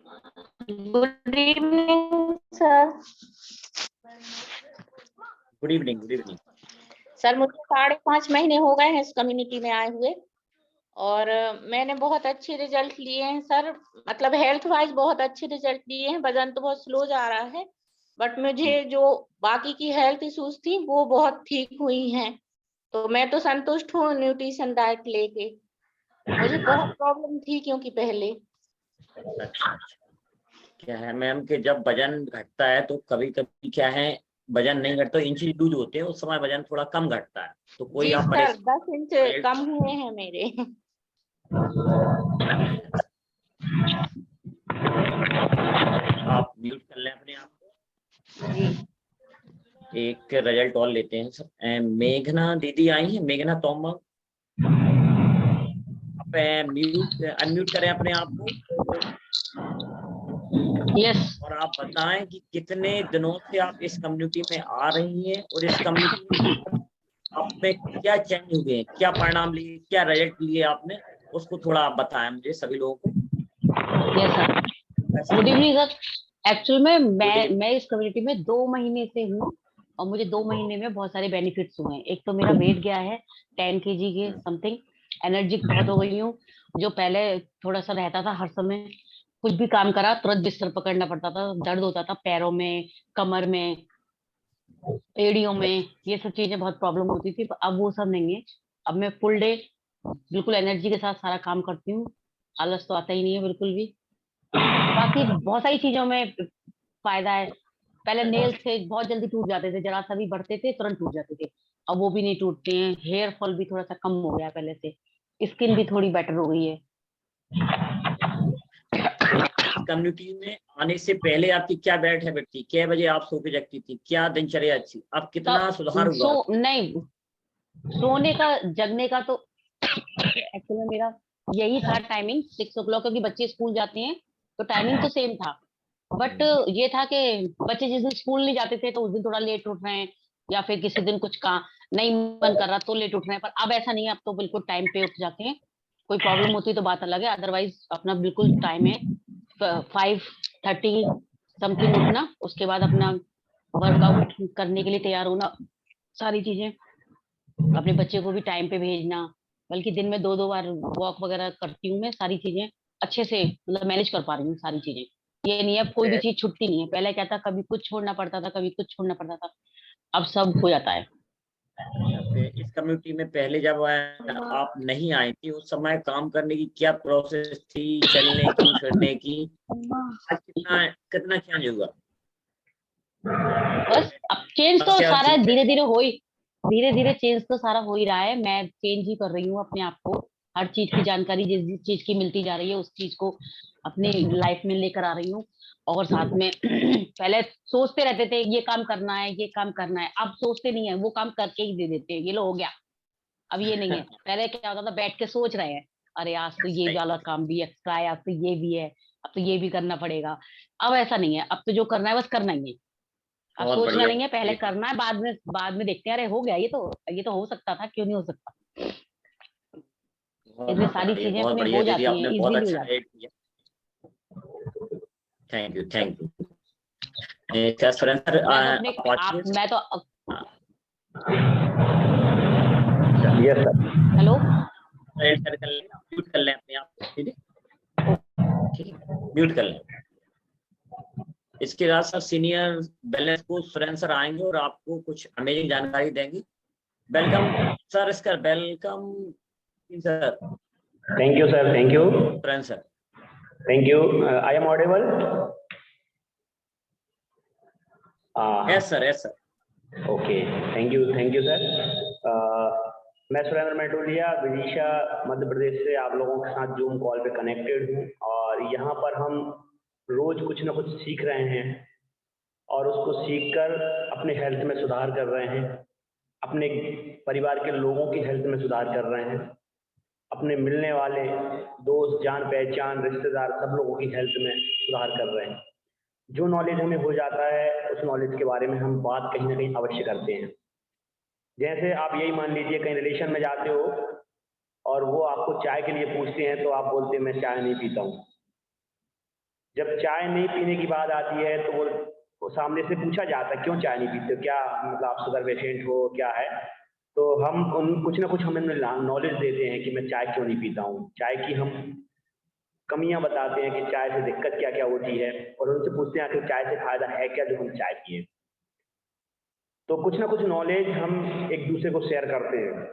Good evening sir. Good evening, good evening. Sir मुझे 5.5 महीने हो गए हैं इस कम्युनिटी में आए हुए, और मैंने बहुत अच्छे रिजल्ट लिए हैं सर। मतलब हेल्थ वाइज बहुत अच्छे रिजल्ट लिए हैं। वजन तो बहुत स्लो जा रहा है, बट मुझे जो बाकी की हेल्थ इश्यूज थी वो बहुत ठीक हुई हैं। तो मैं तो संतुष्ट हूँ न्यूट्रिशन डाइट लेके। मुझे बहुत प्रॉब्लम थी क्योंकि पहले। अच्छा, क्या है मैम कि जब वजन घटता है तो कभी कभी क्या है, वजन नहीं घटता, इंची लूज होते हैं, उस समय वजन थोड़ा कम घटता है। तो कोई जी आप सर, 10 इंच कम हुए हैं मेरे। आप म्यूट कर लें अपने आप को। जी एक रिजल्ट और लेते हैं सर। मेघना दीदी आई है, मेघना तोमर। आप म्यूट अनम्यूट करें अपने आप को। यस। और आप बताएं कि कितने दिनों से आप इस कम्युनिटी में आ रही हैं और इस कम्युनिटी में आप में क्या चेंज हुए हैं, क्या परिणाम लिए, क्या रिजल्ट लिए आपने, उसको थोड़ा आप बताएं मुझे, सभी लोगों को। Yes sir, good evening sir. Actual में मैं इस कम्युनिटी में 2 महीने से हूँ, और मुझे 2 महीने में बहुत सारे बेनिफिट्स हुए हैं। एक तो मेरा वेट गया है 10 kg के समथिंग। एनर्जी बहुत हो गई हूँ। जो पहले थोड़ा सा रहता था, हर समय कुछ भी काम करा तुरंत बिस्तर पकड़ना पड़ता था, दर्द होता था पैरों में, कमर में, एड़ियों में, ये सब चीजें बहुत प्रॉब्लम होती थी। पर अब वो सब नहीं है। अब मैं फुल डे बिल्कुल एनर्जी के साथ सारा काम करती हूँ। आलस तो आता ही नहीं है बिल्कुल भी। बाकी बहुत सारी चीजों में फायदा है। पहले नेल्स थे, बहुत जल्दी टूट जाते थे, जरा सा भी बढ़ते थे तुरंत टूट जाते थे। अब वो भी नहीं टूटते हैं। हेयर फॉल भी थोड़ा सा कम हो गया है पहले से। स्किन भी थोड़ी बेटर हो गई है। कम्युनिटी में आने से पहले आपकी क्या डाइट हैबिट थी, कै बजे आप सो के जगती थी, क्या दिनचर्या थी, अब कितना सुधार तब हुआ? नहीं, सोने का जगने का तो एक्चुअली मेरा यही था टाइमिंग, 6 o'clock, क्योंकि बच्चे स्कूल जाते हैं तो टाइमिंग तो सेम था। बट ये था कि बच्चे जिस दिन स्कूल नहीं जाते थे तो उस दिन थोड़ा लेट उठ रहे हैं, या फिर किसी दिन कुछ का नहीं मन कर रहा तो लेट उठ रहे हैं। पर अब ऐसा नहीं है, अब तो बिल्कुल टाइम पे उठ जाते हैं। कोई प्रॉब्लम होती है तो बात अलग है, अदरवाइज अपना बिल्कुल टाइम है। 5:30 समथिंग उठना, उसके बाद अपना वर्कआउट करने के लिए तैयार होना, सारी चीजें, अपने बच्चे को भी टाइम पे भेजना। बल्कि दिन में 2-2 बार वॉक वगैरह करती हूँ मैं। सारी चीजें अच्छे से मतलब मैनेज कर पा रही हूँ सारी चीजें। ये नहीं है, कोई भी चीज छुट्टी नहीं है। पहले क्या था, कभी कुछ छोड़ना पड़ता था, कभी कुछ छोड़ना पड़ता था। अब सब हो जाता है। इस कम्युनिटी में पहले जब आप नहीं आई थी, उस समय काम करने की क्या प्रोसेस थी, चलने की, फिरने की? आज कितना कितना चेंज हुआ? बस अब चेंज तो समस्या सारा ठीक है? धीरे धीरे हो ही, धीरे धीरे चेंज तो सारा हो ही रहा है। मैं चेंज ही कर रही हूँ अपने आप को। हर चीज की जानकारी जिस जिस चीज की मिलती जा रही है, उस चीज को अपनी लाइफ में लेकर आ रही हूँ। और साथ में पहले सोचते रहते थे ये काम करना है, ये काम करना है, अब सोचते नहीं है, वो काम करके ही दे देते हैं, ये लो हो गया। अब ये नहीं है। पहले क्या होता था, बैठ के सोच रहे हैं, अरे आज तो ये सही। वाला काम भी एक्स्ट्रा है, आज तो ये भी है, अब तो ये भी करना पड़ेगा। अब ऐसा नहीं है, अब तो जो करना है बस करना ही है। अब बहुत सोचना बढ़िया। नहीं है, पहले करना है, बाद में देखते हैं, अरे हो गया, ये तो हो सकता था, क्यों नहीं हो सकता। इसलिए सारी चीजें बहुत अपने बढ़िया हो दीदी, जाती हैं, आपने बहुत इजीली हो अच्छा जाती गाइड किया। Thank you, thank you. क्या सुरेंद्र हैं। मैं तो अपने पहुंचिए। आप मैं तो यस सर। हेलो। कर लें, म्यूट कर लें अपने आप को, ठीक है, ठीक है, म्यूट कर लें। इसके बाद सर सीनियर बैलेंस को सुरेंद्र सर आएंगे और आपको कुछ अमेजिंग जानकारी देंगे। वेलकम सर, इसका welcome sir. Thank you sir, thank you, Surendra sir. Thank you. I am audible? Yes sir, yes sir. Okay, thank you sir. मैं सुरेंद्र मेटोलिया, विदिशा मध्य प्रदेश से आप लोगों के साथ जूम कॉल पे कनेक्टेड हूँ, और यहाँ पर हम रोज कुछ ना कुछ सीख रहे हैं, और उसको सीखकर अपने हेल्थ में सुधार कर रहे हैं, अपने परिवार के लोगों की हेल्थ में सुधार कर रहे हैं, अपने मिलने वाले दोस्त, जान पहचान, रिश्तेदार, सब लोगों की हेल्थ में सुधार कर रहे हैं। जो नॉलेज हमें हो जाता है, उस नॉलेज के बारे में हम बात कहीं ना कहीं अवश्य करते हैं। जैसे आप यही मान लीजिए, कहीं रिलेशन में जाते हो और वो आपको चाय के लिए पूछते हैं, तो आप बोलते हैं मैं चाय नहीं पीता हूँ। जब चाय नहीं पीने की बात आती है तो वो सामने से पूछा जाता है क्यों चाय नहीं पीते हो, क्या मतलब आप शुगर पेशेंट हो, क्या है। तो हम उन कुछ ना कुछ हमें नॉलेज देते हैं कि मैं चाय क्यों नहीं पीता हूँ, चाय की हम कमियां बताते हैं कि चाय से दिक्कत क्या क्या होती है, और उनसे पूछते हैं आखिर चाय से फायदा है क्या जो हम चाय पिए। तो कुछ ना कुछ नॉलेज हम एक दूसरे को शेयर करते हैं,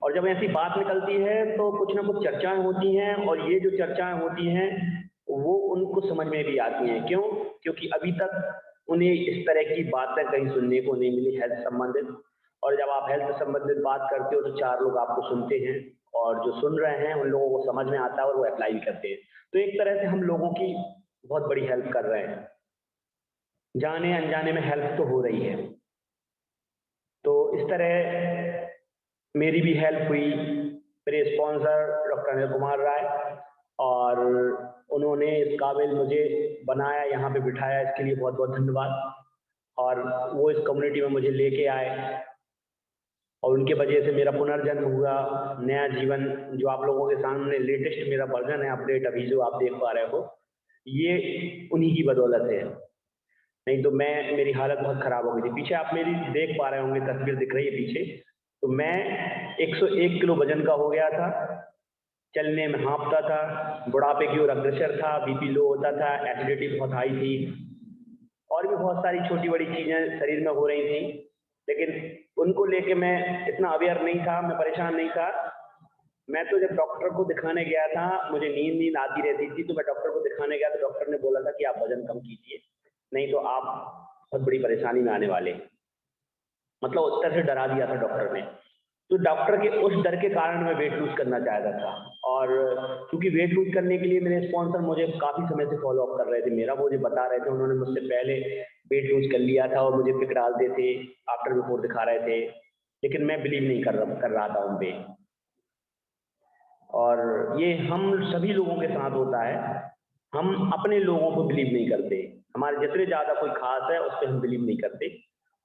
और जब ऐसी बात निकलती है तो कुछ ना कुछ चर्चाएं होती हैं, और ये जो चर्चाएं होती हैं वो उनको समझ में भी आती हैं। क्यों? क्योंकि अभी तक उन्हें इस तरह की बातें कहीं सुनने को नहीं मिली हेल्थ संबंधित, और जब आप हेल्थ संबंधित बात करते हो तो 4 लोग आपको सुनते हैं, और जो सुन रहे हैं उन लोगों को समझ में आता है और वो अप्लाई भी करते हैं। तो एक तरह से हम लोगों की बहुत बड़ी हेल्प कर रहे हैं, जाने अनजाने में हेल्प तो हो रही है। तो इस तरह मेरी भी हेल्प हुई। मेरे स्पॉन्सर डॉक्टर अनिल कुमार राय, और उन्होंने इस काबिल मुझे बनाया, यहाँ पे बिठाया, इसके लिए बहुत बहुत धन्यवाद। और वो इस कम्युनिटी में मुझे लेके आए, और उनके वजह से मेरा पुनर्जन्म हुआ, नया जीवन जो आप लोगों के सामने लेटेस्ट मेरा वर्जन है अपडेट अभी जो आप देख पा रहे हो, ये उन्हीं की बदौलत है। नहीं तो मेरी हालत बहुत खराब हो गई थी। पीछे आप मेरी देख पा रहे होंगे, तस्वीर दिख रही है पीछे, तो मैं 101 किलो वजन का हो गया था, चलने में हाँफता था, बुढ़ापे की ओर अग्रसर था, बीपी लो होता था, एसिडिटी बहुत हाई थी, और भी बहुत सारी छोटी बड़ी चीजें शरीर में हो रही थी, लेकिन उनको लेके मैं इतना अवेयर नहीं था, मैं परेशान नहीं था। मैं तो जब डॉक्टर को दिखाने गया था, मुझे नींद आती रहती थी, तो मैं डॉक्टर को दिखाने गया तो डॉक्टर ने बोला था कि आप वजन कम कीजिए, नहीं तो आप बहुत बड़ी परेशानी में आने वाले। मतलब उस तरह से डरा दिया था डॉक्टर ने। तो डॉक्टर के उस डर के कारण मैं वेट लूज करना चाहता था, और क्योंकि वेट लूज करने के लिए मेरे स्पॉन्सर मुझे काफ़ी समय से फॉलो अप कर रहे थे, मेरा मुझे बता रहे थे, उन्होंने मुझसे पहले वेट लूज कर लिया था और मुझे पिक डालते थे, आफ्टर बिफोर दिखा रहे थे, लेकिन मैं बिलीव नहीं कर रहा था उन पर। और ये हम सभी लोगों के साथ होता है, हम अपने लोगों को बिलीव नहीं करते, हमारे जितने ज़्यादा कोई खास है उस पर हम बिलीव नहीं करते,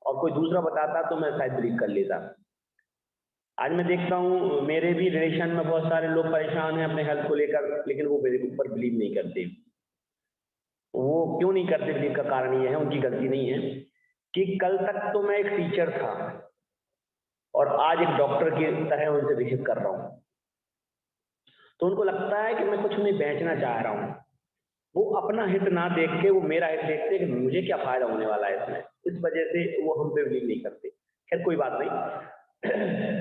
और कोई दूसरा बताता तो मैं शायद बिलीव कर लेता। आज मैं देखता हूँ मेरे भी रिलेशन में बहुत सारे लोग परेशान हैं अपने हेल्थ को लेकर, लेकिन वो मेरे ऊपर बिलीव नहीं करते। वो क्यों नहीं करते, बिलीव का कारण ये है, उनकी गलती नहीं है, कि कल तक तो मैं एक टीचर था और आज एक डॉक्टर की तरह उनसे बिहेव कर रहा हूँ, तो उनको लगता है कि मैं कुछ उन्हें बेचना चाह रहा हूँ। वो अपना हित ना देख के वो मेरा हित देखते हैं कि मुझे क्या फायदा होने वाला है इसमें, इस वजह से वो हम पे बिलीव नहीं करते। खैर कोई बात नहीं,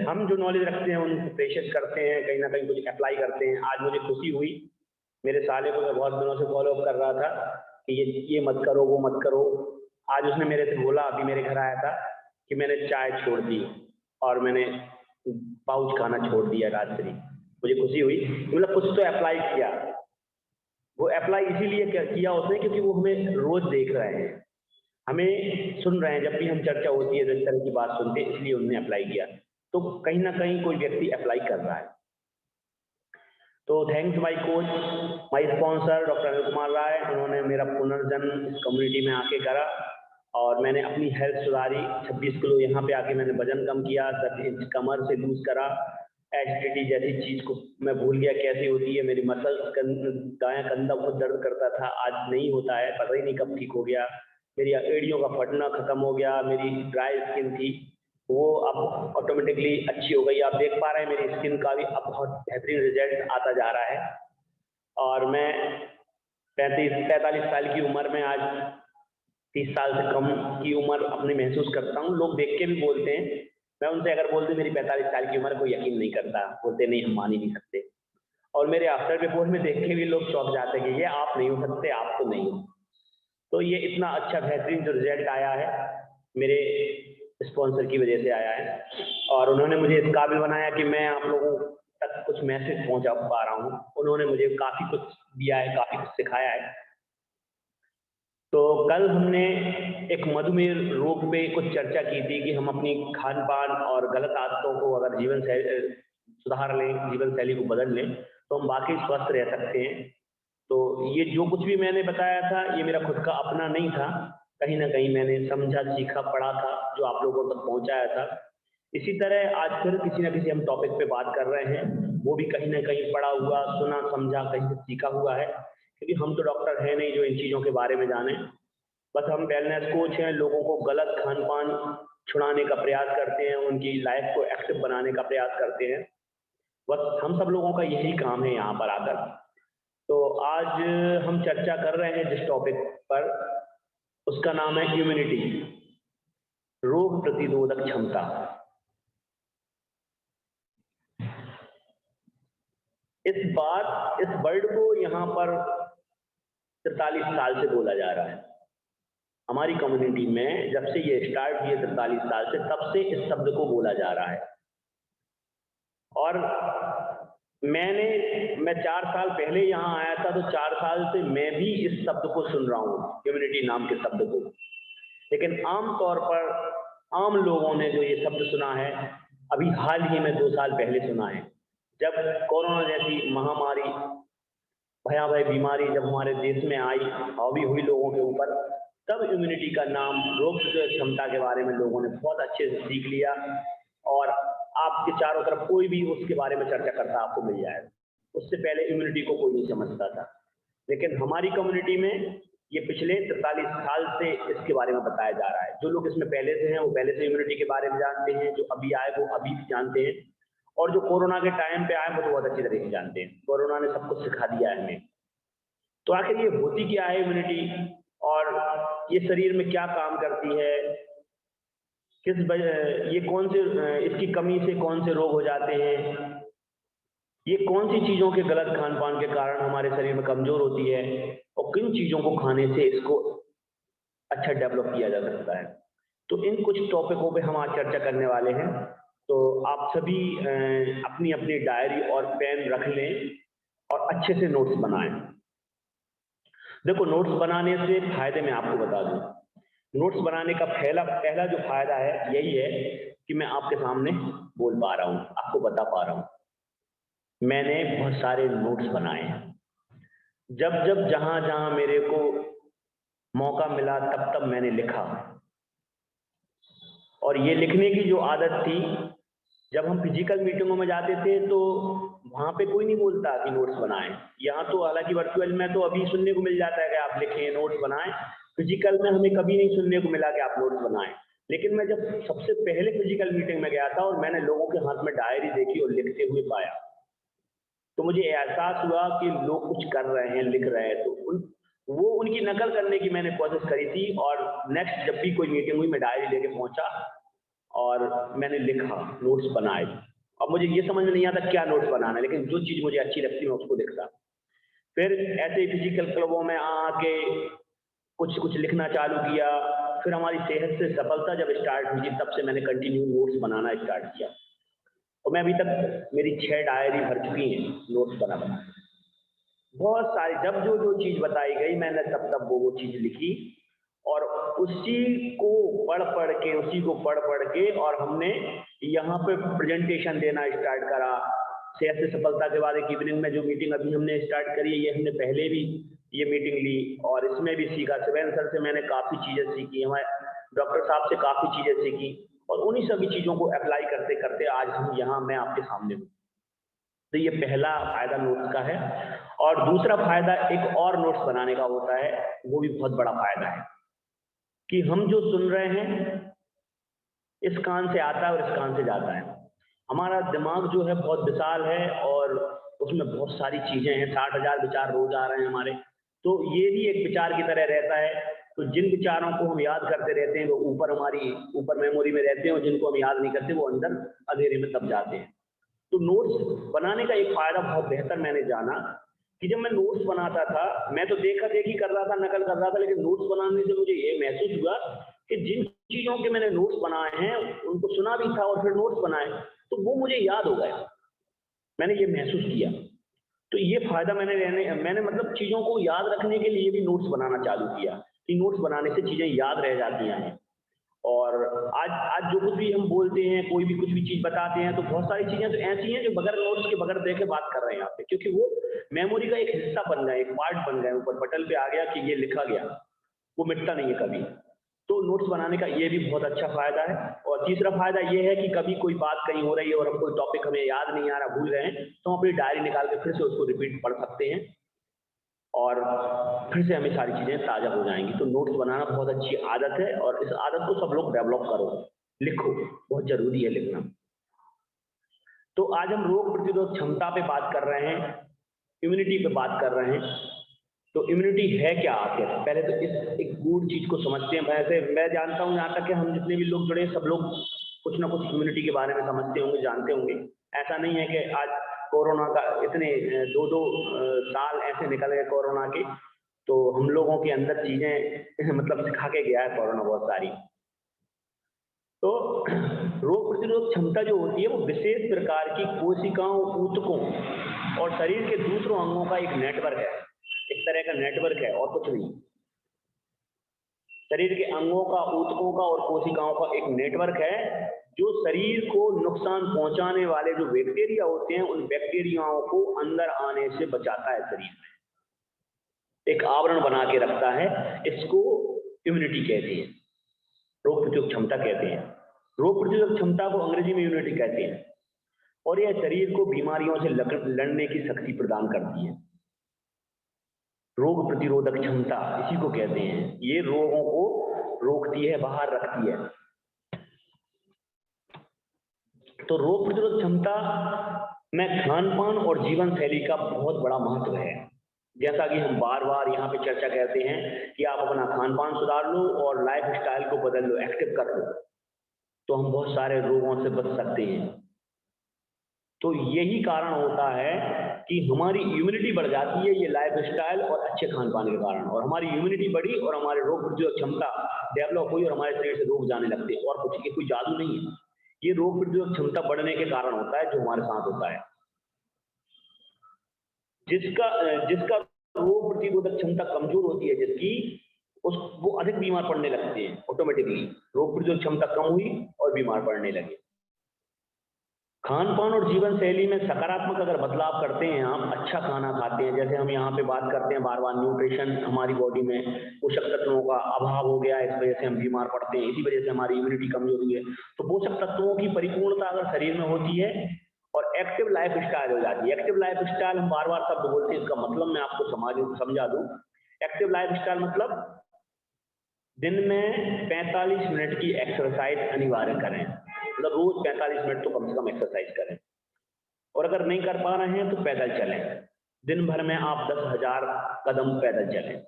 हम जो नॉलेज रखते हैं उनको प्रेशर करते हैं, कहीं ना कहीं कुछ अप्लाई करते हैं। आज मुझे खुशी हुई, मेरे साले को मैं बहुत दिनों से फॉलो अप कर रहा था कि ये मत करो, वो मत करो। आज उसने मेरे से बोला, अभी मेरे घर आया था, कि मैंने चाय छोड़ दी और मैंने पाउच खाना छोड़ दिया रात्रि। मुझे खुशी हुई, मतलब कुछ तो अप्लाई किया। वो अप्लाई इसीलिए किया उसने क्योंकि वो हमें रोज देख रहे हैं, हमें सुन रहे हैं, जब भी हम चर्चा होती है तो इस तरह की बात सुनते हैं, इसलिए उन्होंने अप्लाई किया। तो कहीं ना कहीं कोई व्यक्ति अप्लाई कर रहा है। तो thanks my coach, my sponsor doctor Anil Kumar Rai, उन्होंने मेरा पुनर्जन्म इस कम्युनिटी में आके करा, और मैंने अपनी हेल्थ सुधारी। 26 किलो यहाँ पे आके मैंने वजन कम किया, 10 इंच कमर से लूज करा। एसिडिटी जैसी चीज को मैं भूल गया कैसी होती है, मेरी मसल्स दायां कंधा बहुत दर्द करता था, आज नहीं होता है, पता ही नहीं कब ठीक हो गया। मेरी एड़ियों का फटना खत्म हो गया, मेरी ड्राई स्किन थी वो अब ऑटोमेटिकली अच्छी हो गई। आप देख पा रहे हैं मेरी स्किन का भी अब बहुत बेहतरीन रिजल्ट आता जा रहा है, और मैं 45 साल की उम्र में आज 30 साल से कम की उम्र अपनी महसूस करता हूँ। लोग देख के भी बोलते हैं, मैं उनसे अगर बोल दूं मेरी 45 साल की उम्र, कोई यकीन नहीं करता, बोलते नहीं हम मान ही नहीं सकते। और मेरे आफ्टर रिपोर्ट में देख के भी लोग चौंक जाते हैं कि ये आप नहीं हो सकते, आप तो नहीं हो। तो ये इतना अच्छा बेहतरीन जो रिजल्ट आया है मेरे स्पॉन्सर की वजह से आया है, और उन्होंने मुझे इस काबिल बनाया कि मैं आप लोगों तक कुछ मैसेज पहुंचा पा रहा हूँ। उन्होंने मुझे काफ़ी कुछ दिया है, काफ़ी कुछ सिखाया है। तो कल हमने एक मधुमेह रोग पे कुछ चर्चा की थी कि हम अपनी खान पान और गलत आदतों को अगर जीवन शैली सुधार लें, जीवन शैली को बदल लें, तो हम वाकई स्वस्थ रह सकते हैं। तो ये जो कुछ भी मैंने बताया था ये मेरा खुद का अपना नहीं था, कहीं ना कहीं मैंने समझा, सीखा, पढ़ा था, जो आप लोगों तक पहुंचाया था। इसी तरह आज फिर किसी ना किसी हम टॉपिक पे बात कर रहे हैं, वो भी कहीं ना कहीं पढ़ा हुआ, सुना, समझा, कहीं से सीखा हुआ है। क्योंकि हम तो डॉक्टर हैं नहीं जो इन चीज़ों के बारे में जाने। बस हम वेलनेस कोच हैं, लोगों को गलत खान-पान छुड़ाने का प्रयास करते हैं, उनकी लाइफ को एक्टिव बनाने का प्रयास करते हैं। बस हम सब लोगों का यही काम है यहाँ पर आकर। तो आज हम चर्चा कर रहे हैं जिस टॉपिक पर, उसका नाम है इम्यूनिटी, रोग प्रतिरोधक क्षमता। इस वर्ड को यहाँ पर 43 साल से बोला जा रहा है। हमारी कम्युनिटी में जब से ये स्टार्ट हुई 43 साल से, तब से इस शब्द को बोला जा रहा है। और मैं 4 साल पहले यहाँ आया था, तो 4 साल से मैं भी इस शब्द को सुन रहा हूँ, इम्यूनिटी नाम के शब्द को। लेकिन आम तौर पर आम लोगों ने जो ये शब्द सुना है, अभी हाल ही में 2 साल पहले सुना है, जब कोरोना जैसी महामारी, भयावह बीमारी जब हमारे देश में आई, हावी हुई लोगों के ऊपर, तब इम्यूनिटी का नाम, रोग प्रतिरोधक क्षमता के बारे में लोगों ने बहुत अच्छे से सीख लिया। और आपके चारों तरफ कोई भी उसके बारे में चर्चा करता आपको मिल जाएगा। उससे पहले इम्यूनिटी को कोई नहीं समझता था, लेकिन हमारी कम्युनिटी में ये पिछले 43 साल से इसके बारे में बताया जा रहा है। जो लोग इसमें पहले से हैं वो पहले से इम्यूनिटी के बारे में जानते हैं, जो अभी आए वो अभी भी जानते हैं, और जो कोरोना के टाइम पे आए वो तो बहुत अच्छी तरह से जानते हैं। कोरोना ने सब कुछ सिखा दिया है हमें। तो आखिर ये होती क्या है इम्यूनिटी, और ये शरीर में क्या काम करती है, ये कौन से, इसकी कमी से कौन से रोग हो जाते हैं, ये कौन सी चीज़ों के गलत खान पान के कारण हमारे शरीर में कमज़ोर होती है, और किन चीज़ों को खाने से इसको अच्छा डेवलप किया जा सकता है। तो इन कुछ टॉपिकों पे हम आज चर्चा करने वाले हैं। तो आप सभी अपनी अपनी डायरी और पेन रख लें और अच्छे से नोट्स बनाएं। देखो, नोट्स बनाने से फायदे मैं आपको बता दूं। नोट्स बनाने का पहला जो फायदा है यही है कि मैं आपके सामने बोल पा रहा हूँ, आपको बता पा रहा हूँ। मैंने बहुत सारे नोट्स बनाए हैं। जब जहाँ मेरे को मौका मिला तब मैंने लिखा। और ये लिखने की जो आदत थी, जब हम फिजिकल मीटिंगों में जाते थे तो वहाँ पे कोई नहीं बोलता कि नोट्स बनाएं। यहाँ तो हालांकि वर्चुअल में तो अभी सुनने को मिल जाता है कि आप लिखें, नोट्स बनाएं। फिजिकल में हमें कभी नहीं सुनने को मिला कि आप नोट्स बनाएं। लेकिन मैं जब सबसे पहले फिजिकल मीटिंग में गया था और मैंने लोगों के हाथ में डायरी देखी और लिखते हुए पाया, तो मुझे एहसास हुआ कि लोग कुछ कर रहे हैं, लिख रहे हैं। तो वो उनकी नकल करने की मैंने कोशिश करी थी। और नेक्स्ट जब भी कोई मीटिंग हुई, मैं डायरी लेके पहुंचा और मैंने लिखा, नोट्स बनाए। अब मुझे ये समझ में नहीं आता क्या नोट्स बनाना है, लेकिन जो चीज़ मुझे अच्छी लगती है मैं उसको लिखता। फिर ऐसे ही फिजिकल क्लबों में आके कुछ लिखना चालू किया। फिर हमारी सेहत से सफलता जब स्टार्ट हुई, तब से मैंने कंटिन्यू नोट्स बनाना स्टार्ट किया। और मैं अभी तक मेरी 6 डायरी भर चुकी हैं नोट्स बना। बहुत सारी, जब जो चीज़ बताई गई मैंने तब वो चीज़ लिखी, और उसी को पढ़ के और हमने यहाँ पे प्रेजेंटेशन देना स्टार्ट करा। सेहत से सफलता के बाद एक इवनिंग में जो मीटिंग अभी हमने स्टार्ट करी है, ये हमने पहले भी ये मीटिंग ली और इसमें भी सीखा। शिवेंद्र सर से मैंने काफ़ी चीज़ें सीखी, हमारे डॉक्टर साहब से काफ़ी चीज़ें सीखी, और उन्हीं सभी चीज़ों को अप्लाई करते करते आज हम यहाँ मैं आपके सामने हूँ। तो ये पहला फायदा नोट्स का है। और दूसरा फायदा एक और नोट्स बनाने का होता है, वो भी बहुत बड़ा फायदा है कि हम जो सुन रहे हैं इस कान से आता है और इस कान से जाता है। हमारा दिमाग जो है बहुत विशाल है और उसमें बहुत सारी चीजें हैं। 60,000 विचार रोज आ रहे हैं हमारे। तो ये भी एक विचार की तरह रहता है। तो जिन विचारों को हम याद करते रहते हैं वो ऊपर मेमोरी में रहते हैं, और जिनको हम याद नहीं करते वो अंदर अंधेरे में दब जाते हैं। तो नोट्स बनाने का एक फायदा बहुत बेहतर मैंने जाना कि जब मैं नोट्स बनाता था, मैं तो देखा देखी कर रहा था, नकल कर रहा था, लेकिन नोट्स बनाने से मुझे ये महसूस हुआ कि जिन चीज़ों के मैंने नोट्स बनाए हैं उनको सुना भी था और फिर नोट्स बनाए, तो वो मुझे याद हो गया। मैंने ये महसूस किया। तो ये फायदा मैंने मतलब चीज़ों को याद रखने के लिए भी नोट्स बनाना चालू किया कि नोट्स बनाने से चीज़ें याद रह जाती हैं। और आज जो कुछ भी हम बोलते हैं, कोई भी कुछ भी चीज़ बताते हैं, तो बहुत सारी चीज़ें तो ऐसी हैं जो बगैर नोट्स के, बगैर देखे बात कर रहे हैं यहाँ पे, क्योंकि वो मेमोरी का एक हिस्सा बन गया, एक पार्ट बन गया, ऊपर पटल पे आ गया कि ये लिखा गया, वो मिटता नहीं है कभी। तो नोट्स बनाने का ये भी बहुत अच्छा फायदा है। और तीसरा फायदा ये है कि कभी कोई बात कहीं हो रही है और हम कोई टॉपिक हमें याद नहीं आ रहा, भूल गए हैं, तो हम अपनी डायरी निकाल के फिर से उसको रिपीट पढ़ सकते हैं और फिर से हमें सारी चीज़ें ताज़ा हो जाएंगी। तो नोट्स बनाना बहुत अच्छी आदत है और इस आदत को सब लोग डेवलप करो, लिखो, बहुत ज़रूरी है लिखना। तो आज हम रोग प्रतिरोधक क्षमता पे बात कर रहे हैं, इम्यूनिटी पे बात कर रहे हैं। तो इम्यूनिटी है क्या आखिर? पहले तो इस एक गूढ़ चीज़ को समझते हैं। वैसे मैं जानता हूँ यहाँ तक कि हम जितने भी लोग जुड़े हैं सब लोग कुछ ना कुछ इम्यूनिटी के बारे में समझते होंगे, जानते होंगे। ऐसा नहीं है कि आज कोरोना का इतने 2-2 साल ऐसे निकल गए कोरोना के, तो हम लोगों के अंदर चीज़ें मतलब सिखा के गया है कोरोना बहुत सारी। तो रोग प्रतिरोधक क्षमता जो होती है वो विशेष प्रकार की कोशिकाओं, ऊतकों और शरीर के दूसरों अंगों का एक नेटवर्क है, एक तरह का नेटवर्क है और कुछ नहीं। शरीर के अंगों का, ऊतकों का और कोशिकाओं का एक नेटवर्क है जो शरीर को नुकसान पहुंचाने वाले जो बैक्टीरिया होते हैं उन बैक्टीरियाओं को अंदर आने से बचाता है, शरीर में एक आवरण बना के रखता है। इसको इम्यूनिटी कहते हैं, रोग प्रतिरोधक क्षमता कहते हैं। रोग प्रतिरोधक क्षमता को अंग्रेजी में इम्यूनिटी कहते हैं और यह शरीर को बीमारियों से लड़ने की शक्ति प्रदान करती है। रोग प्रतिरोधक क्षमता इसी को कहते हैं, ये रोगों को रोकती है, बाहर रखती है। तो रोग प्रतिरोधक क्षमता में खान पान और जीवन शैली का बहुत बड़ा महत्व है। जैसा कि हम बार बार यहाँ पे चर्चा करते हैं कि आप अपना खान पान सुधार लो और लाइफ स्टाइल को बदल लो, एक्टिव कर लो, तो हम बहुत सारे रोगों से बच सकते हैं। तो यही कारण होता है कि हमारी इम्यूनिटी बढ़ जाती है, ये लाइफ स्टाइल और अच्छे खान पान के कारण। और हमारी इम्यूनिटी बढ़ी और हमारे रोग प्रतिरोधक क्षमता डेवलप हुई और हमारे शरीर से रोग जाने लगते हैं। और कुछ, ये कोई जादू नहीं है, ये रोग प्रतिरोधक क्षमता बढ़ने के कारण होता है जो हमारे साथ होता है। जिसका रोग प्रतिरोधक क्षमता कमजोर होती है, जिसकी वो अधिक बीमार पड़ने लगते हैं ऑटोमेटिकली। रोग प्रतिरोधक क्षमता कम हुई और बीमार पड़ने लगे। खान पान और जीवन शैली में सकारात्मक अगर बदलाव करते हैं, आप अच्छा खाना खाते हैं, जैसे हम यहाँ पे बात करते हैं बार बार, न्यूट्रिशन, हमारी बॉडी में पोषक तत्वों का अभाव हो गया, इस वजह से हम बीमार पड़ते हैं, इसी वजह से हमारी इम्यूनिटी कमजोर हुई है। तो पोषक तत्वों की परिपूर्णता अगर शरीर में होती है और एक्टिव लाइफ स्टाइल हो जाती है। एक्टिव लाइफ स्टाइल हम बार बार शब्द बोलते हैं, इसका मतलब मैं आपको समझा दूं। एक्टिव लाइफ स्टाइल मतलब दिन में 45 मिनट की एक्सरसाइज अनिवार्य करें, मतलब रोज 45 मिनट तो कम से कम एक्सरसाइज करें। और अगर नहीं कर पा रहे हैं तो पैदल चलें, दिन भर में आप 10,000 कदम पैदल चलें।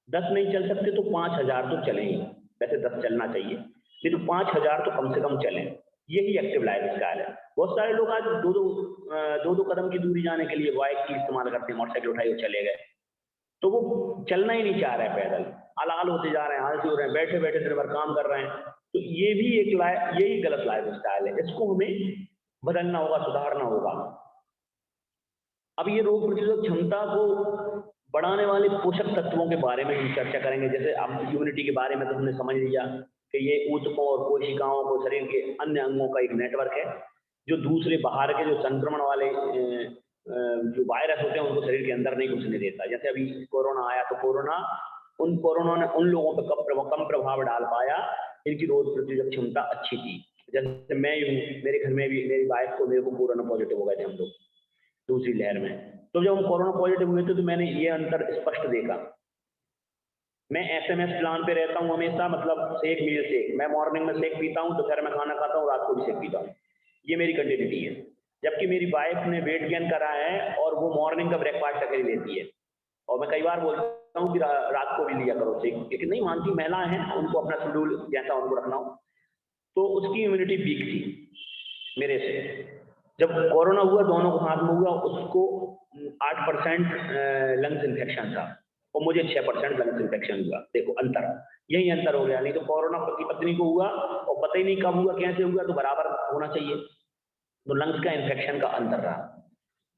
10 नहीं चल सकते तो 5,000 तो चलें ही, वैसे 10 चलना चाहिए, नहीं तो 5,000 तो कम से कम चलें। यही एक्टिव लाइफ स्टाइल है। बहुत सारे लोग आज दो कदम की दूरी जाने के लिए बाइक की इस्तेमाल करते हैं, मोटरसाइकिल उठाई और चले गए, तो वो चलना ही नहीं चाह रहे हैं, पैदल आलाल होते जा रहे हैं, आलसी हो रहे हैं, बैठे बैठे दिन भर काम कर रहे हैं। तो ये भी यही गलत लाइफ स्टाइल है, इसको हमें बदलना होगा, सुधारना होगा। अब ये रोग प्रतिरोधक क्षमता को बढ़ाने वाले पोषक तत्वों के बारे में हम चर्चा करेंगे। जैसे अब इम्यूनिटी के बारे में तो हमने समझ लिया कि ये ऊतकों और कोशिकाओं को, शरीर के अन्य अंगों का एक नेटवर्क है जो दूसरे बाहर के जो संक्रमण वाले जो वायरस होते हैं उनको शरीर के अंदर नहीं घुसने देता। जैसे अभी कोरोना आया तो कोरोना ने उन लोगों पर कम प्रभाव डाल पाया जिनकी रोग प्रतिरोधक क्षमता अच्छी थी। जैसे मैं हूँ, मेरे घर में भी मेरी वाइफ को, मेरे को कोरोना पॉजिटिव हो गए थे हम लोग दूसरी लहर में। तो जब हम कोरोना पॉजिटिव हुए थे तो मैंने ये अंतर स्पष्ट देखा। मैं SMS प्लान पे रहता हूँ हमेशा, मतलब शेक, मील शेक, मैं मॉर्निंग में शेक पीता हूँ, दोपहर में खाना खाता हूँ, रात को भी शेक पीता हूँ, ये मेरी कंटिन्यूटी है। जबकि मेरी वाइफ ने वेट गेन करा है और वो मॉर्निंग का ब्रेकफास्ट अकेले लेती है, और मैं कई बार बोलता हूँ कि रात को भी लिया करो शेक, लेकिन नहीं मानती। महिलाएं हैं, उनको अपना शेड्यूल जैसा उनको रखना हो। तो उसकी इम्यूनिटी वीक थी मेरे से। जब कोरोना हुआ, दोनों को साथ में हुआ, उसको 8% लंग्स इन्फेक्शन था और मुझे 6% लंग्स इन्फेक्शन हुआ। देखो अंतर, यही अंतर हो गया। नहीं तो कोरोना पति पत्नी को हुआ और पता ही नहीं कब हुआ, कैसे हुआ, तो बराबर होना चाहिए। तो लंग्स का इन्फेक्शन का अंतर रहा।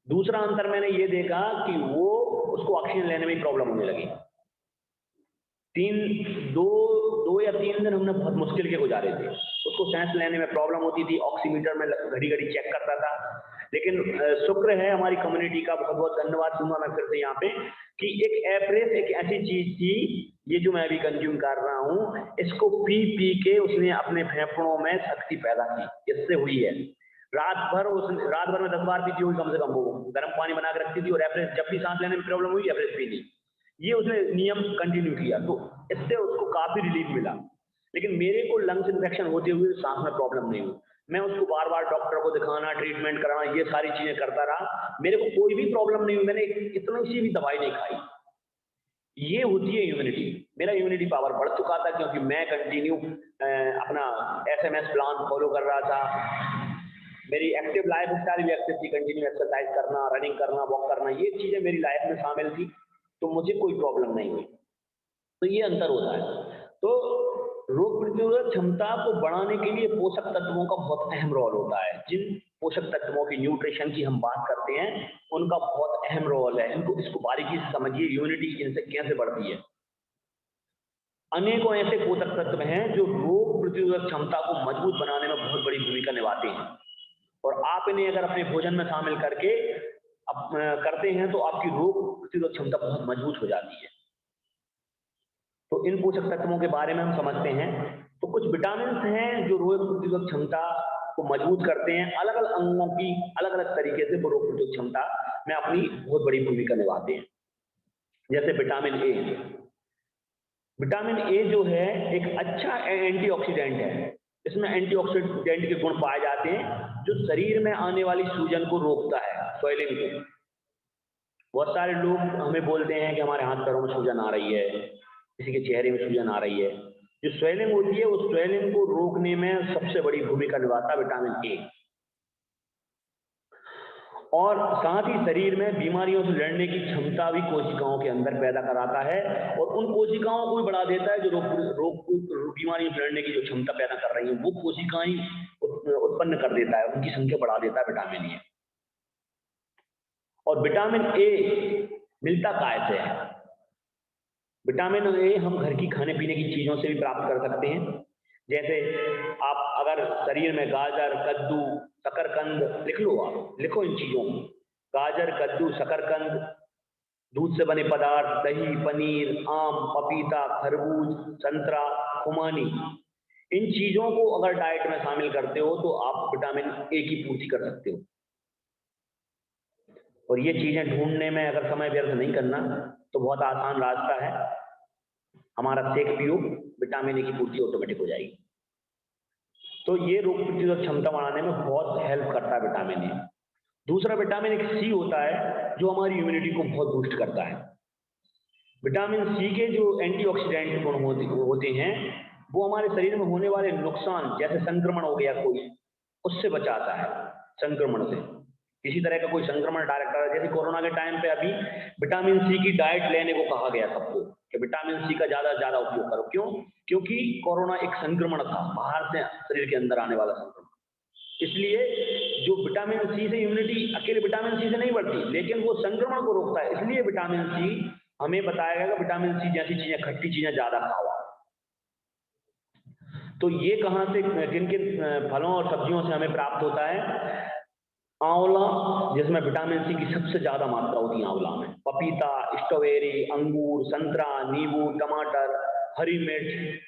दूसरा अंतर मैंने ये देखा कि वो उसको ऑक्सीजन लेने में प्रॉब्लम होने लगी। 2 या 3 दिन हमने बहुत मुश्किल के गुजारे थे। उसको सांस लेने में प्रॉब्लम होती थी, ऑक्सीमीटर में घड़ी घड़ी चेक करता था। लेकिन शुक्र है हमारी कम्युनिटी का, बहुत बहुत धन्यवाद दूंगा मैं फिर से यहाँ पे, कि एक एप्रेस एक ऐसी चीज थी, ये जो मैं अभी कंज्यूम कर रहा हूँ, इसको पी के उसने अपने फेफड़ों में शक्ति पैदा की, इससे हुई है। रात भर में 10 बार पीती हुई कम से कम, वो गर्म पानी बना के रखती थी और एप्रेस, जब भी सांस लेने में प्रॉब्लम हुई एप्रेस पी ली। ये उसने नियम कंटिन्यू किया, तो इससे उसको काफी रिलीफ मिला। लेकिन मेरे को लंग्स इन्फेक्शन होते हुए सांस में प्रॉब्लम नहीं हुई। मैं उसको बार बार डॉक्टर को दिखाना, ट्रीटमेंट कराना, ये सारी चीजें करता रहा, मेरे को कोई भी प्रॉब्लम नहीं हुई। मैंने इतनी सी भी दवाई नहीं खाई। ये होती है इम्यूनिटी। मेरा इम्यूनिटी पावर बढ़ चुका था क्योंकि मैं कंटिन्यू अपना SMS प्लान फॉलो कर रहा था। मेरी एक्टिव लाइफ स्टाइल भी एक्टिव थी, कंटिन्यू एक्सरसाइज करना, रनिंग करना, वॉक करना, ये चीजें मेरी लाइफ में शामिल थी, तो मुझे कोई प्रॉब्लम नहीं हुई। तो ये अंतर होता है। तो रोग प्रतिरोधक क्षमता को बढ़ाने के लिए पोषक तत्वों का बहुत अहम रोल होता है। जिन पोषक तत्वों की न्यूट्रिशन की हम बात करते हैं, उनका बहुत अहम रोल है। इसको बारीकी से समझिए, इम्यूनिटी इनसे कैसे बढ़ती है। अनेकों ऐसे पोषक तत्व हैं जो रोग प्रतिरोधक क्षमता को मजबूत बनाने में बहुत बड़ी भूमिका निभाते हैं, और आप इन्हें अगर अपने भोजन में शामिल करके करते हैं तो आपकी रोग प्रतिरोधक क्षमता बहुत मजबूत हो जाती है। तो इन पोषक तत्वों के बारे में हम समझते हैं। तो कुछ विटामिन हैं जो रोग प्रतिरोधक क्षमता को मजबूत करते हैं। अलग अलग अंगों की अलग अलग तरीके से वो रोग प्रतिरोधक क्षमता में अपनी बहुत बड़ी भूमिका निभाते हैं। जैसे विटामिन ए। विटामिन ए जो है एक अच्छा एंटीऑक्सीडेंट है। इसमें एंटीऑक्सीडेंट के गुण पाए जाते हैं जो शरीर में आने वाली सूजन को रोकता है, स्वेलिंग को। बहुत सारे लोग हमें बोलते हैं कि हमारे हाथ पैरों में सूजन आ रही है, किसी के चेहरे में सूजन आ रही है। जो स्वेलिंग होती है, उस स्वेलिंग को रोकने में सबसे बड़ी भूमिका निभाता है विटामिन ए। और साथ ही शरीर में बीमारियों से लड़ने की क्षमता भी कोशिकाओं के अंदर पैदा कराता है, और उन कोशिकाओं को भी बढ़ा देता है जो बीमारियों से लड़ने की जो क्षमता पैदा कर रही है, वो कोशिकाएं उत्पन्न कर देता है, उनकी संख्या बढ़ा देता है विटामिन ए। और विटामिन ए मिलता काय से है? विटामिन ए हम घर की खाने पीने की चीजों से भी प्राप्त कर सकते हैं। जैसे आप अगर शरीर में गाजर, कद्दू, शकरकंद, लिख लो, आप लिखो इन चीजों को। गाजर, कद्दू, शकरकंद, दूध से बने पदार्थ, दही, पनीर, आम, पपीता, खरबूज, संतरा, खुमानी, इन चीजों को अगर डाइट में शामिल करते हो तो आप विटामिन ए की पूर्ति कर सकते हो। और ये चीजें ढूंढने में अगर समय व्यर्थ नहीं करना तो बहुत आसान रास्ता है, हमारा शेक पियो, विटामिन ए की पूर्ति ऑटोमेटिक हो जाएगी। तो ये रोग प्रतिरोधक क्षमता बढ़ाने में बहुत हेल्प करता है विटामिन ए। दूसरा विटामिन एक सी होता है जो हमारी इम्यूनिटी को बहुत बूस्ट करता है। विटामिन सी के जो एंटीऑक्सीडेंट गुण होते हैं वो हमारे शरीर में होने वाले नुकसान, जैसे संक्रमण हो गया कोई, उससे बचाता है। संक्रमण से किसी तरह का कोई संक्रमण डायरेक्ट, जैसे कोरोना के टाइम पे अभी विटामिन सी की डाइट लेने को कहा गया सबको कि विटामिन सी का ज्यादा से ज्यादा उपयोग करो। क्यों? क्योंकि कोरोना एक संक्रमण था, बाहर से शरीर के अंदर आने वाला संक्रमण। इसलिए जो विटामिन सी से इम्यूनिटी अकेले विटामिन सी से नहीं बढ़ती, लेकिन वो संक्रमण को रोकता है। इसलिए विटामिन सी हमें बताया गया कि विटामिन सी जैसी चीजें, खट्टी चीजें ज्यादा खाओ। तो ये कहां से, किन किन फलों और सब्जियों से हमें प्राप्त होता है? आंवला, जिसमें विटामिन सी की सबसे ज्यादा मात्रा होती है आंवला में। पपीता, स्ट्रॉबेरी, अंगूर, संतरा, नींबू, टमाटर, हरी मिर्च,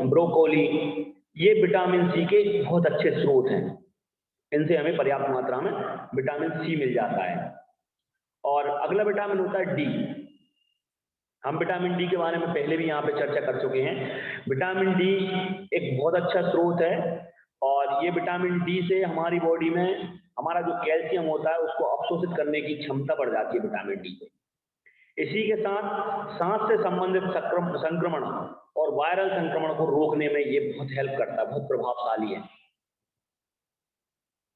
ब्रोकोली, ये विटामिन सी के बहुत अच्छे स्रोत हैं। इनसे हमें पर्याप्त मात्रा में विटामिन सी मिल जाता है। और अगला विटामिन होता है डी। हम विटामिन डी के बारे में पहले भी यहाँ पे चर्चा कर चुके हैं। विटामिन डी एक बहुत अच्छा स्रोत है, और ये विटामिन डी से हमारी बॉडी में हमारा जो कैल्शियम होता है उसको अवशोषित करने की क्षमता बढ़ जाती है विटामिन डी से। इसी के साथ सांस से संबंधित संक्रमण और वायरल संक्रमण को रोकने में ये बहुत हेल्प करता है, बहुत प्रभावशाली है।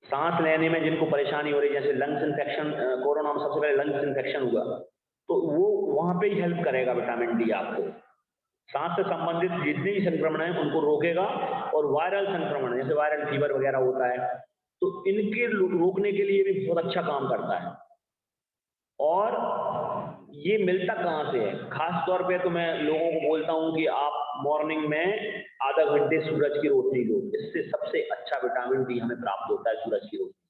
सांस लेने में जिनको परेशानी हो रही है, जैसे लंग्स इन्फेक्शन, कोरोना में सबसे पहले लंग्स इन्फेक्शन हुआ, तो वो वहां पे ही हेल्प करेगा विटामिन डी आपको। सांस से संबंधित जितने भी संक्रमण है उनको रोकेगा, और वायरल संक्रमण जैसे वायरल फीवर वगैरह होता है तो इनके रोकने के लिए भी बहुत अच्छा काम करता है। और ये मिलता कहाँ से है? खास तौर पे तो मैं लोगों को बोलता हूँ कि आप मॉर्निंग में आधा घंटे सूरज की रोशनी लो, इससे सबसे अच्छा विटामिन डी हमें प्राप्त होता है सूरज की रोशनी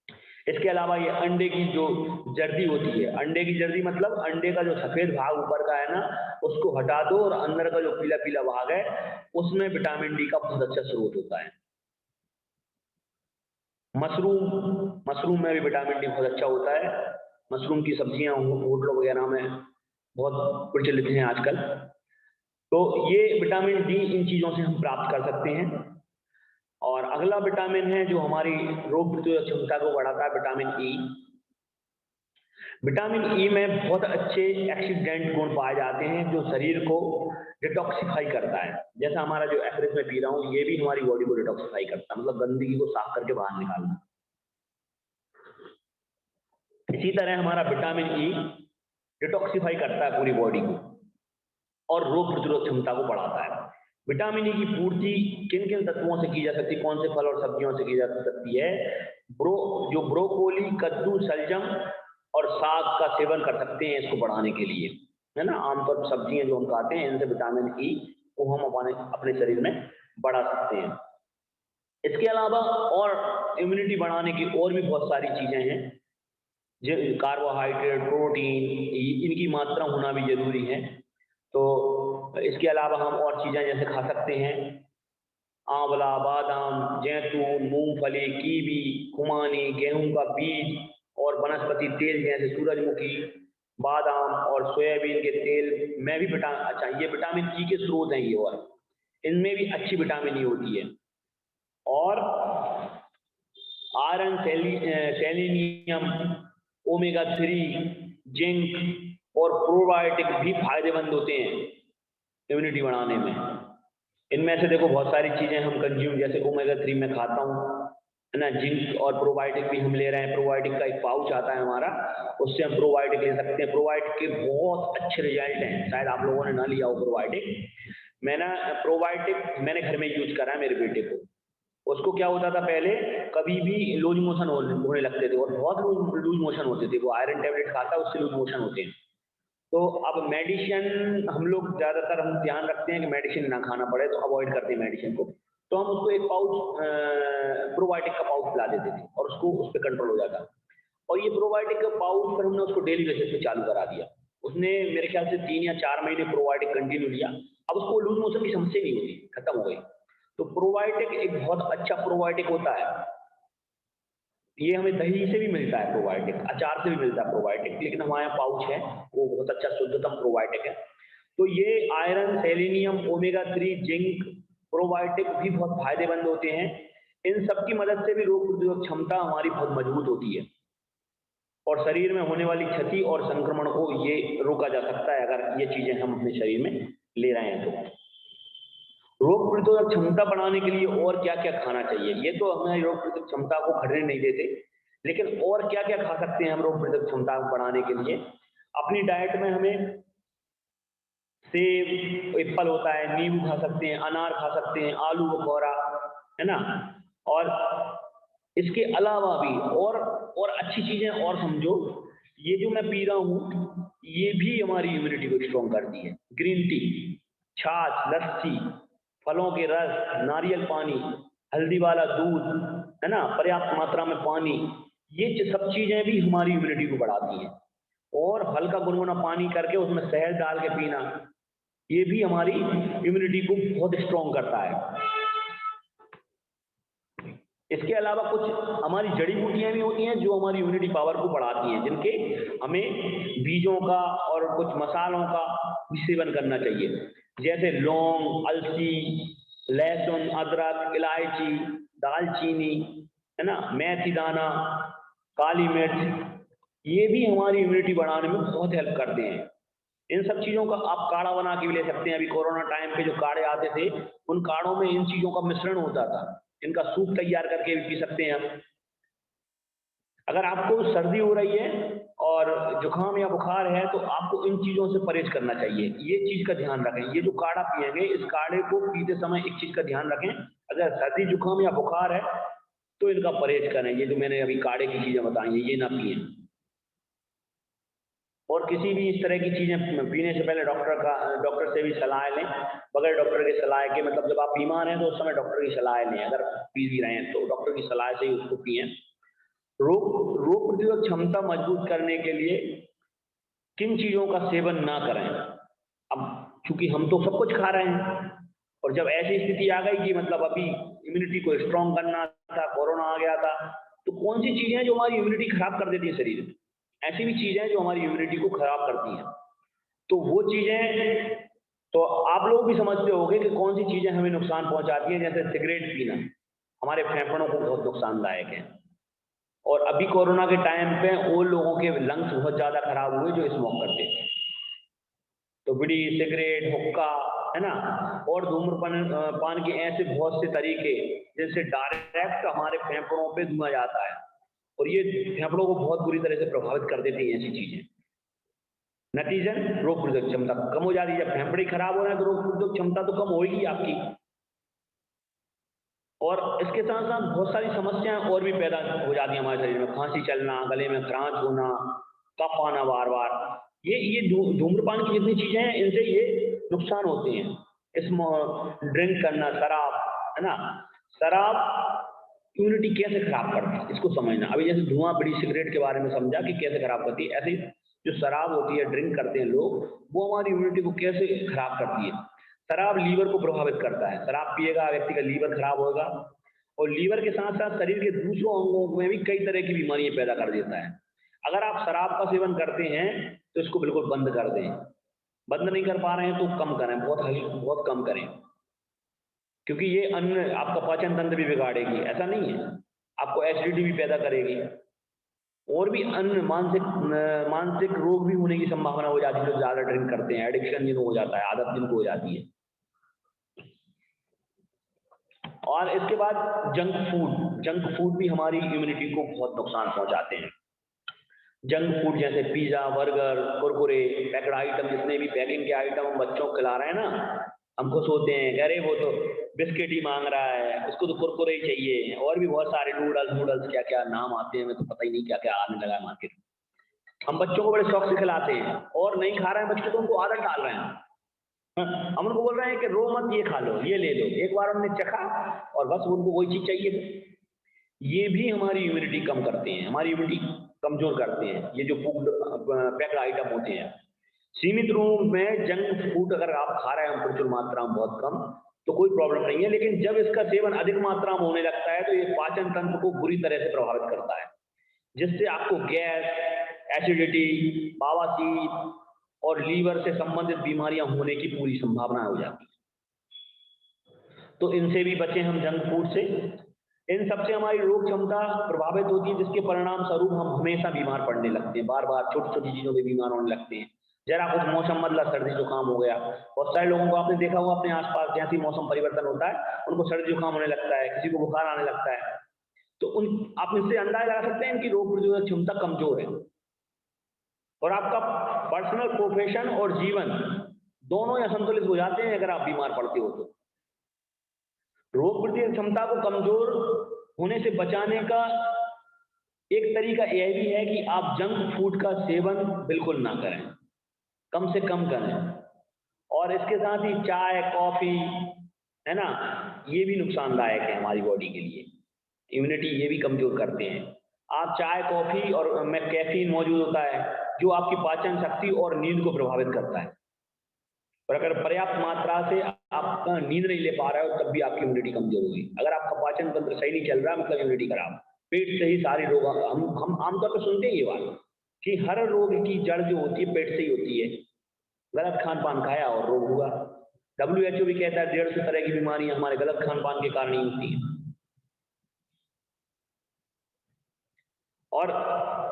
से। इसके अलावा ये अंडे की जो जर्दी होती है, अंडे की जर्दी मतलब अंडे का जो सफेद भाग ऊपर का है ना, उसको हटा दो और अंदर का जो पीला पीला भाग है उसमें विटामिन डी का बहुत अच्छा स्रोत होता है। मशरूम में भी विटामिन डी बहुत अच्छा होता है। मशरूम की सब्जियां होटलों वगैरह में बहुत प्रचलित हैं आजकल। तो ये विटामिन डी इन चीज़ों से हम प्राप्त कर सकते हैं। और अगला विटामिन है जो हमारी रोग प्रतिरोधक क्षमता को बढ़ाता है, विटामिन ई। विटामिन ई में बहुत अच्छे एक्सीडेंट गुण पाए जाते हैं जो शरीर को डिटॉक्सिफाई करता है। जैसा हमारा जो एवरेज में पी रहा हूँ, ये भी हमारी बॉडी को डिटॉक्सिफाई करता है, मतलब गंदगी को साफ करके बाहर निकालना। इसी तरह हमारा विटामिन ई डिटॉक्सिफाई करता है पूरी बॉडी को और रोग प्रतिरोधक क्षमता को बढ़ाता है। विटामिन ई की पूर्ति किन किन तत्वों से की जा सकती है, कौन से फल और सब्जियों से की जा सकती है? जो ब्रोकोली, कद्दू, शलजम और साग का सेवन कर सकते हैं इसको बढ़ाने के लिए, है ना। आमतौर पर सब्जियां जो हम खाते हैं इनसे विटामिन ई को हम अपने शरीर में बढ़ा सकते हैं। इसके अलावा और इम्यूनिटी बढ़ाने की और भी बहुत सारी चीजें हैं, कार्बोहाइड्रेट, प्रोटीन, इनकी मात्रा होना भी जरूरी है। तो इसके अलावा हम और चीजें जैसे खा सकते हैं आंवला, बादाम, जैतून, मूंगफली, कीवी, खुमानी, गेहूं का बीज और वनस्पति तेल जैसे सूरजमुखी, बादाम और सोयाबीन के तेल में भी ये विटामिन ई के स्रोत हैं ये, और इनमें भी अच्छी विटामिन ई होती है। और आयरन, सेलेनियम, ओमेगा 3, जिंक और प्रोबायोटिक भी फायदेमंद होते हैं इम्यूनिटी बढ़ाने में। इनमें से देखो बहुत सारी चीजें हम कंज्यूम, जैसे ओमेगा 3 में खाता हूँ, है ना। जिंक और प्रोबायोटिक भी हम ले रहे हैं। प्रोबायोटिक का एक पाउच आता है हमारा, उससे हम प्रोबायोटिक ले सकते हैं। प्रोबायोटिक के बहुत अच्छे रिजल्ट हैं, शायद आप लोगों ने ना लिया हो प्रोबायोटिक। प्रोबायोटिक मैंने घर में यूज करा है मेरे बेटे को। उसको क्या होता था पहले, कभी भी लूज मोशन होने लगते थे और बहुत लूज मोशन होते थे। वो आयरन टेबलेट खाता, उससे लूज मोशन होते हैं। तो अब मेडिसिन हम लोग ज़्यादातर हम ध्यान रखते हैं कि मेडिसिन ना खाना पड़े, तो अवॉइड करते हैं मेडिसिन को। तो हम उसको एक पाउच प्रोबायोटिक का पाउच पिला देते थे और उसको उस पर कंट्रोल हो जाता। और ये प्रोबायोटिक का पाउच पर हमने उसको डेली बेसिस पे चालू करा दिया। उसने मेरे ख्याल से 3 या 4 महीने प्रोबायोटिक कंटिन्यू लिया। अब उसको लूज मोशन की समस्या नहीं होती, खत्म हो गई। तो प्रोबायोटिक एक बहुत अच्छा प्रोबायोटिक होता है। ये हमें दही से भी मिलता है प्रोबायोटिक, अचार से भी मिलता है प्रोबायोटिक, लेकिन हमारे यहाँ पाउच है, वो बहुत अच्छा शुद्धतम प्रोबायोटिक है। तो ये iron, selenium, omega 3, zinc, probiotic भी बहुत फायदेमंद होते हैं। इन सब की मदद से भी रोग प्रतिरोधक क्षमता हमारी बहुत मजबूत होती है और शरीर में होने वाली क्षति और संक्रमण को ये रोका जा सकता है अगर ये चीजें हम अपने शरीर में ले रहे हैं। तो रोग प्रतिरोधक क्षमता बढ़ाने के लिए और क्या क्या खाना चाहिए, ये तो हमें रोग प्रतिरोधक क्षमता को घटने नहीं देते, लेकिन और क्या क्या खा सकते हैं हम रोग प्रतिरोधक क्षमता बढ़ाने के लिए? अपनी डाइट में हमें सेब, एप्पल होता है, नींबू खा सकते हैं, अनार खा सकते हैं, आलू बुखारा, है ना। और इसके अलावा भी और अच्छी चीजें और समझो, ये जो मैं पी रहा हूँ ये भी हमारी इम्यूनिटी को स्ट्रॉन्ग करती है। ग्रीन टी, छाछ, लस्सी, फलों के रस, नारियल पानी, हल्दी वाला दूध, है ना, पर्याप्त मात्रा में पानी, ये सब चीजें भी हमारी इम्यूनिटी को बढ़ाती हैं। और हल्का गुनगुना पानी करके उसमें शहद डाल के पीना, ये भी हमारी इम्यूनिटी को बहुत स्ट्रॉन्ग करता है। इसके अलावा कुछ हमारी जड़ी बूटियां भी होती हैं जो हमारी इम्यूनिटी पावर को बढ़ाती हैं, जिनके हमें बीजों का और कुछ मसालों का भी सेवन करना चाहिए, जैसे लौंग, अलसी, लहसुन, अदरक, इलायची, दालचीनी, है ना, मेथी दाना, काली मिर्च, ये भी हमारी इम्यूनिटी बढ़ाने में बहुत हेल्प करते हैं। इन सब चीजों का आप काढ़ा बना के भी ले सकते हैं। अभी कोरोना टाइम पे जो काढ़े आते थे, उन काढ़ों में इन चीजों का मिश्रण होता था, इनका सूप तैयार करके भी पी सकते हैं हम। अगर आपको सर्दी हो रही है और जुकाम या बुखार है तो आपको इन चीजों से परहेज करना चाहिए, ये चीज का ध्यान रखें। ये जो काढ़ा पिएंगे, इस काढ़े को पीते समय एक चीज का ध्यान रखें, अगर सर्दी जुकाम या बुखार है तो इनका परहेज करें। ये जो मैंने अभी काढ़े की चीजें बताई हैं ये ना पिए। और किसी भी इस तरह की चीजें पीने से पहले डॉक्टर से भी सलाह लें। बगैर डॉक्टर की सलाह के, मतलब जब आप बीमार हैं तो उस समय डॉक्टर की सलाह लें। अगर पी भी रहे हैं तो डॉक्टर की सलाह से ही उसको पिए। रोग प्रतिरोधक क्षमता मजबूत करने के लिए किन चीजों का सेवन ना करें? अब चूंकि हम तो सब कुछ खा रहे हैं और जब ऐसी स्थिति आ गई कि मतलब अभी इम्यूनिटी को स्ट्रॉन्ग करना था, कोरोना आ गया था, तो कौन सी चीजें हैं जो हमारी इम्यूनिटी खराब कर देती है शरीर में? ऐसी भी चीजें हैं जो हमारी इम्यूनिटी को खराब करती हैं। तो वो चीजें तो आप लोग भी समझते होंगे कि कौन सी चीजें हमें नुकसान पहुंचाती हैं। जैसे सिगरेट पीना हमारे फेफड़ों को बहुत नुकसानदायक है, और अभी कोरोना के टाइम पे उन लोगों के लंग्स बहुत ज्यादा खराब हुए जो स्मोक करते थे। तो बीड़ी, सिगरेट, हुक्का, है ना, और पान के ऐसे बहुत से तरीके जिनसे डायरेक्ट हमारे फेफड़ों पे धुआं जाता है, और ये फेफड़ों को बहुत बुरी तरह से प्रभावित कर देती हैं ऐसी चीजें। नतीजन रोग प्रतिरोधक क्षमता कम हो जाती है। जब फेफड़े खराब हो रहे हैं तो रोग प्रतिरोधक क्षमता तो कम होगी आपकी। और इसके साथ साथ बहुत सारी समस्याएं और भी पैदा हो जाती हैं हमारे शरीर में। खांसी चलना, गले में खरांच होना, कफ आना बार बार, ये धूम्रपान की जितनी चीजें हैं इनसे ये नुकसान होते हैं। ड्रिंक करना, शराब, है ना, शराब इम्यूनिटी कैसे खराब करती है इसको समझना। अभी जैसे धुआं, बीड़ी, सिगरेट के बारे में समझा कि कैसे खराब करती है, ऐसे जो शराब होती है, ड्रिंक करते हैं लोग, वो हमारी इम्यूनिटी को कैसे खराब करती है। शराब लीवर को प्रभावित करता है। शराब पिएगा व्यक्ति का लीवर खराब होगा, और लीवर के साथ साथ शरीर के दूसरों अंगों में भी कई तरह की बीमारियां पैदा कर देता है। अगर आप शराब का सेवन करते हैं तो इसको बिल्कुल बंद कर दें। बंद नहीं कर पा रहे हैं तो कम करें, बहुत कम करें, क्योंकि ये अन्न आपका पाचन तंत्र भी बिगाड़ेगी। ऐसा नहीं है, आपको एसिडिटी भी पैदा करेगी, और भी अन्य मानसिक रोग भी होने की संभावना हो जाती है जो ज्यादा ड्रिंक करते हैं। एडिक्शन जिनको हो जाता है, आदत जिनको हो जाती है। और इसके बाद जंक फूड भी हमारी इम्यूनिटी को बहुत नुकसान पहुंचाते हैं। जंक फूड जैसे pizza, burger, Kurkure, packet item, जितने भी पैकिंग के आइटम हम बच्चों को खिला रहे हैं ना, हम खुश होते हैं, अरे वो तो बिस्किट ही मांग रहा है, उसको तो कुरकुरे ही चाहिए, और भी बहुत सारे नूडल्स क्या क्या नाम आते हैं, हमें तो पता ही नहीं क्या क्या आने लगा है मार्केट में। हम बच्चों को बड़े शौक से खिलाते हैं, और नहीं खा रहे हैं बच्चे तो उनको आदत डाल रहे हैं। हम उनको बोल रहे हैं कि रो मत, ये खा लो, ये ले लो। एक बार हमने चखा और बस उनको वही चीज चाहिए। ये भी हमारी इम्यूनिटी कम करते हैं, हमारी इम्यूनिटी कमजोर करते हैं, ये जो फूड पैक्ड आइटम होते हैं। सीमित रूप में जंक फूड अगर आप खा रहे हैं प्रचुर मात्रा में, बहुत कम, तो कोई प्रॉब्लम नहीं है। लेकिन जब इसका सेवन अधिक मात्रा में होने लगता है तो ये पाचन तंत्र को बुरी तरह से प्रभावित करता है, जिससे आपको गैस, एसिडिटी, बवासीर और लीवर से संबंधित बीमारियां होने की पूरी संभावना हो जाती है। तो इनसे भी बचें हम, जंक फूड से। इन सबसे हमारी रोग क्षमता प्रभावित होती है, जिसके परिणाम स्वरूप हम हमेशा बीमार पड़ने लगते हैं, बार बार छोटी छोटी चीजों में बीमार होने लगते हैं। जरा कुछ मौसम बदला, सर्दी जुकाम हो गया। बहुत सारे लोगों को आपने देखा होगा अपने आसपास, जैसे ही मौसम परिवर्तन होता है उनको सर्दी जुकाम होने लगता है, किसी को बुखार आने लगता है। तो आप इससे अंदाजा लगा सकते हैं इनकी रोग प्रतिरोधक क्षमता कमजोर है। और आपका पर्सनल, प्रोफेशन और जीवन दोनों असंतुलित हो जाते हैं अगर आप बीमार पड़ते हो तो। रोग प्रतिरोधक क्षमता को कमजोर होने से बचाने का एक तरीका यह भी है कि आप जंक फूड का सेवन बिल्कुल ना करें, कम से कम करें। और इसके साथ ही चाय, कॉफी, है ना, ये भी नुकसानदायक है हमारी बॉडी के लिए, इम्यूनिटी ये भी कमजोर करते हैं। आप चाय, कॉफी और में कैफीन मौजूद होता है जो आपकी पाचन शक्ति और नींद को प्रभावित करता है। और अगर पर्याप्त मात्रा से आप नींद नहीं ले पा रहे हो तब भी आपकी इम्यूनिटी कमजोर होगी। अगर आपका पाचन तंत्र सही नहीं चल रहा मतलब इम्यूनिटी खराब। पेट से ही सारे रोग, हम आमतौर पर सुनते हैं ये बात कि हर रोग की जड़ जो होती है पेट से ही होती है। गलत खान पान खाया और रोग हुआ। WHO भी कहता है 150 तरह की बीमारियां हमारे गलत खान पान के कारण ही होती हैं। और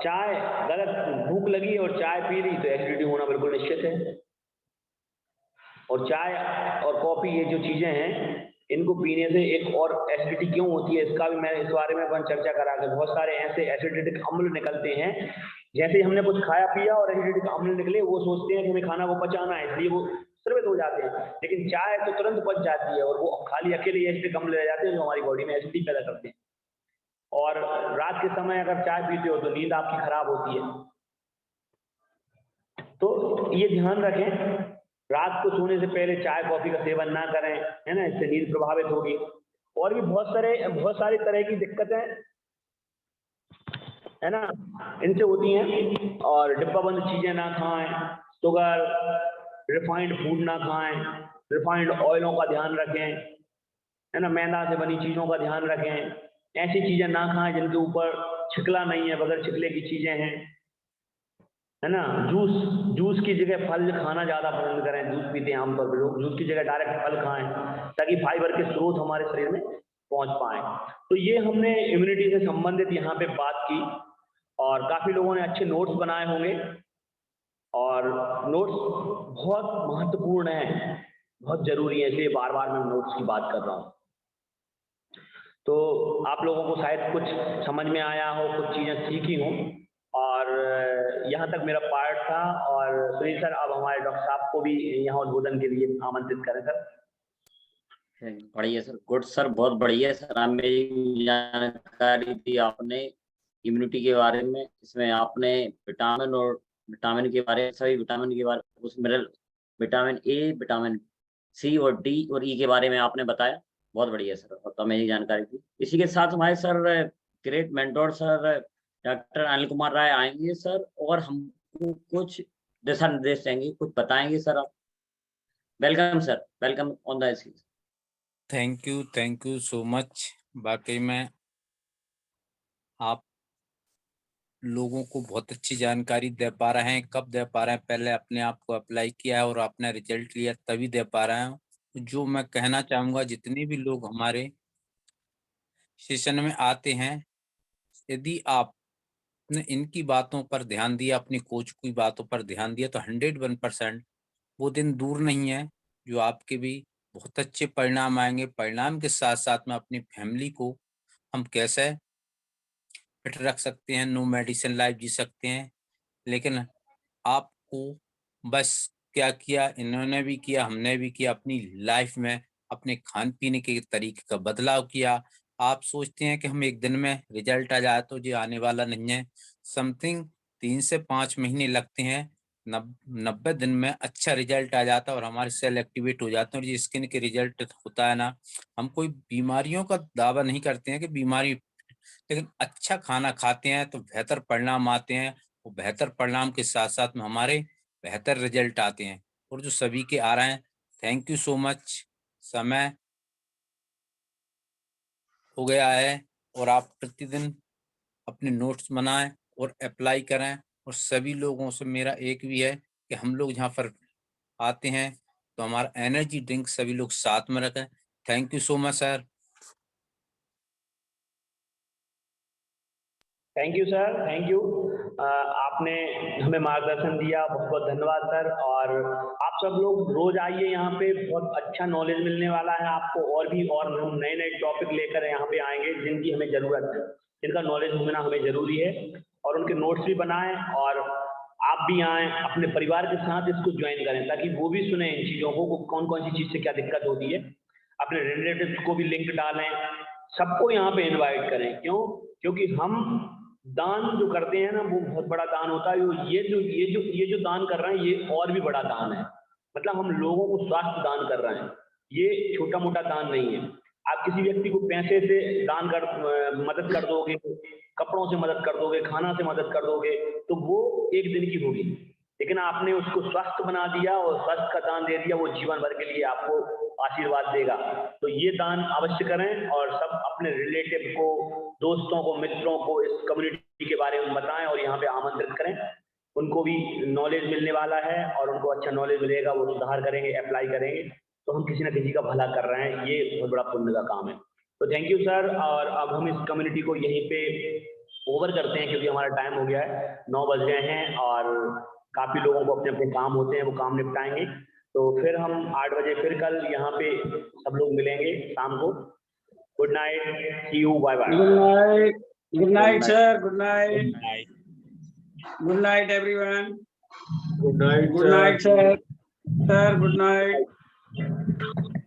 चाय, गलत भूख लगी और चाय पी ली तो एसिडिटी होना बिल्कुल निश्चित है। और चाय और कॉफी, ये जो चीजें हैं, इनको पीने से एक और एसिडिटी क्यों होती है इसका भी मैं इस बारे में अपन चर्चा करा के, बहुत सारे ऐसे एसिडिटिक अम्ल निकलते हैं। जैसे हमने कुछ खाया पिया और एसिडिटिक अम्ल निकले, वो सोचते हैं कि हमें खाना को पचाना है, इसलिए वो स्रावित हो जाते हैं। लेकिन चाय तो तुरंत पच जाती है और वो खाली अकेले एसिडिक अम्ल रह जाते हैं जो हमारी बॉडी में एसिडिटी पैदा करते हैं। और रात के समय अगर चाय पीते हो तो नींद आपकी खराब होती है। तो ये ध्यान रखें, रात को सोने से पहले चाय कॉफी का सेवन ना करें, है ना, इससे नींद प्रभावित होगी। और भी बहुत सारी तरह की दिक्कतें, है ना, इनसे होती हैं। और डिब्बाबंद चीजें ना खाएं, शुगर, रिफाइंड फूड ना खाएं, रिफाइंड ऑयलों का ध्यान रखें, है ना, मैदा से बनी चीजों का ध्यान रखें। ऐसी चीजें ना खाएं जिनके ऊपर छिकला नहीं है, बगैर छिकले की चीजें हैं। है ना, जूस की जगह फल खाना ज़्यादा पसंद करें। जूस पीते हैं आमतौर पर लोग, जूस की जगह डायरेक्ट फल खाएं ताकि फाइबर के स्रोत हमारे शरीर में पहुंच पाएं। तो ये हमने इम्यूनिटी से संबंधित यहाँ पे बात की और काफ़ी लोगों ने अच्छे नोट्स बनाए होंगे और नोट्स बहुत महत्वपूर्ण हैं, बहुत ज़रूरी है, इसलिए बार बार मैं नोट्स की बात कर रहा हूँ। तो आप लोगों को शायद कुछ समझ में आया हो, कुछ चीज़ें सीखी हों और यहाँ तक मेरा पार्ट था। और सुनील सर, अब हमारे डॉक्टर साहब को भी यहाँ उद्बोधन के लिए आमंत्रित करें सर। बढ़िया सर, गुड सर, बहुत बढ़िया सर। हमें जानकारी दी आपने इम्यूनिटी के बारे में, इसमें आपने विटामिन के बारे में, सभी विटामिन के बारे में, उस mineral vitamin A, vitamin C और डी और ई के बारे में आपने बताया। बहुत बढ़िया सर, और अमेजिंग जानकारी दी। इसी के साथ हमारे sir great mentor sir doctor Anil Kumar Rai आएंगे सर और हमको कुछ दिशा निर्देश देंगे, कुछ बताएंगे सर आप। Welcome sir, welcome on the stage. Thank you so much. वाकई में आप लोगों को बहुत अच्छी जानकारी दे पा रहे हैं। कब दे पा रहे हैं? पहले अपने आप को अप्लाई किया है और अपना रिजल्ट लिया, तभी दे पा रहे हैं। जो मैं कहना चाहूँगा, जितने भी लोग हमारे सेशन में आते हैं, यदि आपने इनकी बातों पर ध्यान दिया, अपनी कोच की बातों पर ध्यान दिया, तो 101% वो दिन दूर नहीं है जो आपके भी बहुत अच्छे परिणाम आएंगे। परिणाम के साथ साथ में अपनी फैमिली को हम कैसे फिट रख सकते हैं, नो मेडिसिन लाइफ जी सकते हैं। लेकिन आपको बस क्या किया, इन्होंने भी किया, हमने भी किया, अपनी लाइफ में अपने खान पीने के तरीके का बदलाव किया। आप सोचते हैं कि हम एक दिन में रिजल्ट आ जाए, तो ये आने वाला नहीं है। समथिंग 3 से 5 महीने लगते हैं। 90 दिन में अच्छा रिजल्ट आ जाता है और हमारे सेल एक्टिवेट हो जाते हैं। और ये स्किन के रिजल्ट होता है ना, हम कोई बीमारियों का दावा नहीं करते हैं कि बीमारी, लेकिन अच्छा खाना खाते हैं तो बेहतर परिणाम आते हैं। वो बेहतर परिणाम के साथ साथ में हमारे बेहतर रिजल्ट आते हैं, और जो सभी के आ रहे हैं। Thank you so much. समय हो गया है और आप प्रतिदिन अपने नोट्स बनाएं और अप्लाई करें। और सभी लोगों से मेरा एक भी है कि हम लोग यहाँ पर आते हैं तो हमारा एनर्जी ड्रिंक सभी लोग साथ में रखें। Thank you so much sir. Thank you sir, thank you. आपने हमें मार्गदर्शन दिया, बहुत बहुत धन्यवाद सर। और आप सब लोग रोज आइए यहाँ पे, बहुत अच्छा नॉलेज मिलने वाला है आपको। और हम नए नए टॉपिक लेकर यहाँ पे आएंगे जिनकी हमें ज़रूरत है, जिनका नॉलेज होना हमें ज़रूरी है। और उनके नोट्स भी बनाएं और आप भी आएँ, अपने परिवार के साथ इसको ज्वाइन करें ताकि वो भी सुने इन चीज़ों को, कौन कौन सी चीज़ से क्या दिक्कत होती है। अपने रिलेटिव्स को भी लिंक डालें, सबको यहाँ पे इनवाइट करें। क्यों? क्योंकि हम दान जो करते हैं ना, वो बहुत बड़ा दान होता है। ये जो दान कर रहे हैं, ये और भी बड़ा दान है। मतलब हम लोगों को स्वास्थ्य दान कर रहे हैं, ये छोटा मोटा दान नहीं है। आप किसी व्यक्ति को पैसे से मदद कर दोगे, कपड़ों से मदद कर दोगे, खाना से मदद कर दोगे, तो वो एक दिन की होगी। लेकिन आपने उसको स्वस्थ बना दिया और स्वास्थ्य का दान दे दिया, वो जीवन भर के लिए आपको आशीर्वाद देगा। तो ये दान अवश्य करें और सब अपने रिलेटिव को, दोस्तों को, मित्रों को इस कम्युनिटी के बारे में बताएं और यहाँ पे आमंत्रित करें। उनको भी नॉलेज मिलने वाला है और उनको अच्छा नॉलेज मिलेगा, वो सुधार करेंगे, अप्लाई करेंगे, तो हम किसी न किसी का भला कर रहे हैं। ये बहुत बड़ा पुण्य का काम है। तो थैंक यू सर। और अब हम इस कम्युनिटी को यहीं पे ओवर करते हैं क्योंकि हमारा टाइम हो गया है, 9 बज गए हैं और काफ़ी लोगों को अपने अपने काम होते हैं, वो काम निपटाएंगे। तो फिर हम 8 बजे फिर कल यहाँ पे सब लोग मिलेंगे शाम को। Good night, see you, bye bye. Good night, sir. Good night. Good night, everyone. Good night, Good night, sir. Sir, good night.